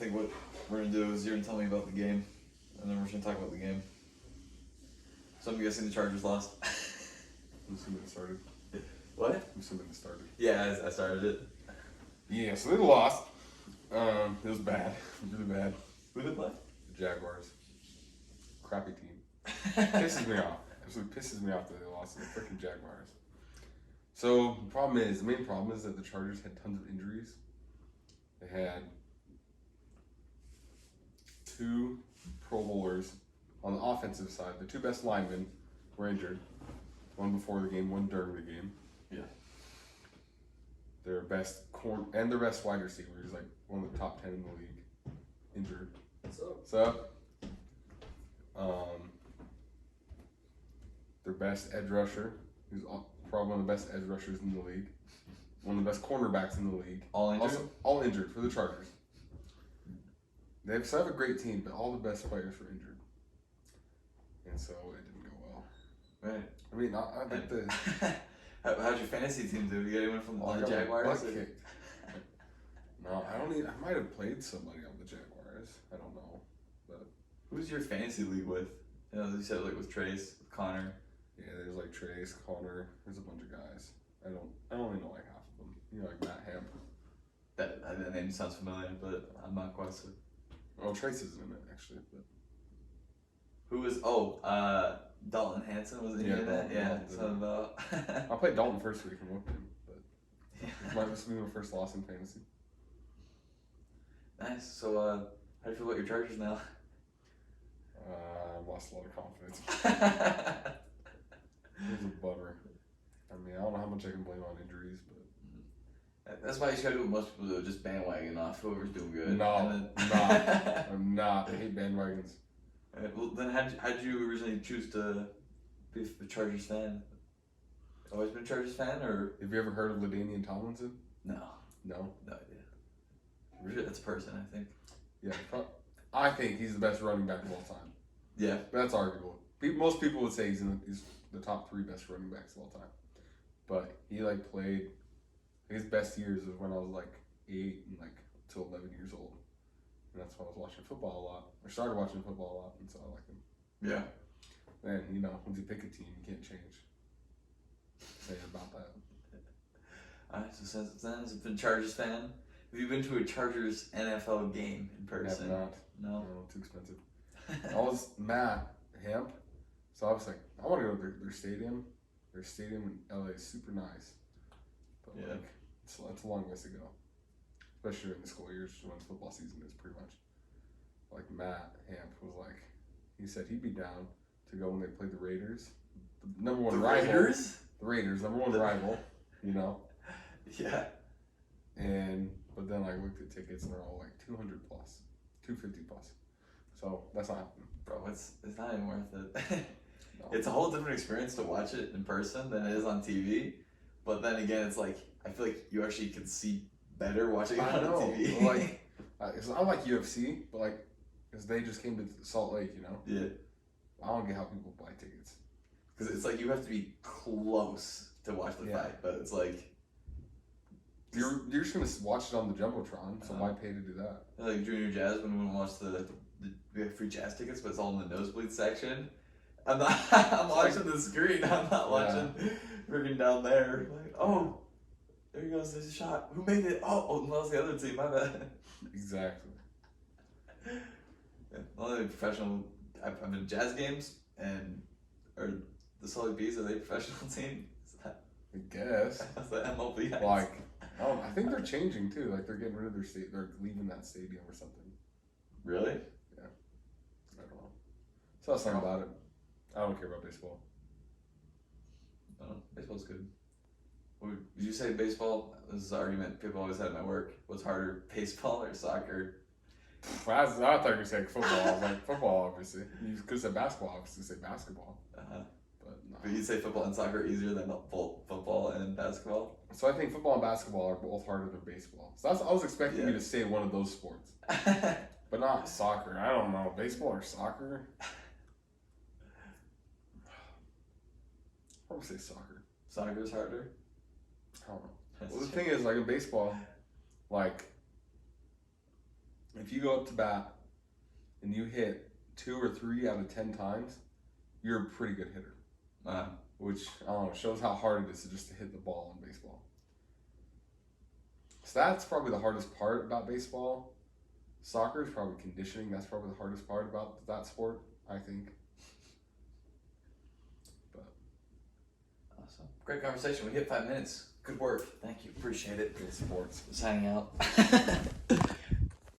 think what we're gonna do is you're gonna tell me about the game, and then we're just gonna talk about the game. So I'm guessing the Chargers lost. I'm assuming it started. What? I'm assuming it started. Yeah, I started it. Yeah, so they lost. It was bad. Really bad. Who did they play? The Jaguars. Crappy team. Pisses me off. Absolutely pisses me off that they lost to the freaking Jaguars. So the main problem is that the Chargers had tons of injuries. They had 2 Pro Bowlers on the offensive side. The 2 best linemen were injured. One before the game, one during the game. Yeah. Their best and their best wide receiver is like one of the top 10 in the league, injured. So, their best edge rusher, who's probably one of the best edge rushers in the league, one of the best cornerbacks in the league. All injured? Also, all injured for the Chargers. They have a great team, but all the best players were injured. And so it didn't go well. Right. I mean, I think the... How'd your fantasy team do? Did you get anyone from I the got my Jaguars? butt kicked. No, I might have played somebody on the Jaguars. I don't know. But Who's your fantasy league with? You know, you said like with Trace, with Connor. yeah, there's like Trace, Connor, there's a bunch of guys. I don't really know like half of them. You know, like Matt Hamp. That name sounds familiar, but I'm not quite sure. Well, Trace isn't in it actually, but Who was? Dalton Hanson was in that. Yeah, Dalton did something about. I played Dalton first week and whooped him. But this will be my first loss in fantasy. Nice. So, how do you feel about your Chargers now? I lost a lot of confidence. It was a bummer. I mean, I don't know how much I can blame on injuries, but That's why you gotta do what most people do, just bandwagon off whoever's doing good. No, and then... I'm not. I hate bandwagons. Well, then how'd you originally choose to be a Chargers fan? Always been a Chargers fan, or? Have you ever heard of LaDainian Tomlinson? No. No. No idea. Really? That's a person, I think. Yeah, I think he's the best running back of all time. Yeah. But that's arguable. Most people would say he's the top 3 best running backs of all time. But he played his best years was when I was 8 and till 11 years old. And that's when I was watching football a lot. I started watching football a lot, and so I liked him. Yeah. And once you pick a team, you can't change. Say about that. Alright, so since then, has been a Chargers fan. Have you been to a Chargers NFL game in person? I have not. No. No, too expensive. I was Matt Hamp, so I was like, I want to go to their stadium. Their stadium in LA is super nice, but Yeah. it's a long ways to go, especially in the school years when football season is pretty much. Matt Hamp was he said he'd be down to go when they played the Raiders, the number one rival. Raiders? The Raiders, number one rival, Yeah. But then I looked at tickets and they're all $200 plus, $250 plus. So that's not happening. Bro, it's not even worth it. No. It's a whole different experience to watch it in person than it is on TV. But then again, it's I feel like you actually can see better watching it on TV. It's not like UFC, but because they just came to Salt Lake, Yeah. I don't get how people buy tickets. Because it's you have to be close to watch the fight, but it's You're just gonna watch it on the jumbotron, so why pay to do that? Junior Jazz when we watch we have free jazz tickets, but it's all in the nosebleed section. I'm watching the screen. I'm not watching freaking down there. Oh, there he goes. There's a shot. Who made it? Oh, no, that's the other team. My bad. Exactly. Yeah, only professional. I've been to Jazz games or the Solid Bees. Are they a professional team? I guess. That's the MLB. I think they're changing too. They're getting rid of their state. They're leaving that stadium or something. Really? Yeah. I don't know. Saw something about it. I don't care about baseball. Oh, baseball's good. Did you say baseball? This is an argument people always had at my work. What's harder, baseball or soccer? I thought you were going to say football. I was like, football, obviously. You could say basketball, obviously say basketball. But no. But you'd say football and soccer are easier than football and basketball? So I think football and basketball are both harder than baseball. So I was expecting you to say one of those sports. But not soccer. I don't know. Baseball or soccer? I would say soccer. Soccer's harder? I don't know. Well, the thing is, in baseball, if you go up to bat and you hit 2 or 3 out of 10 times, you're a pretty good hitter. Which, I don't know, shows how hard it is to just to hit the ball in baseball. So that's probably the hardest part about baseball. Soccer is probably conditioning. That's probably the hardest part about that sport, I think. But awesome. Great conversation. We hit 5 minutes. Good work. Thank you. Appreciate it. good sports. Signing out.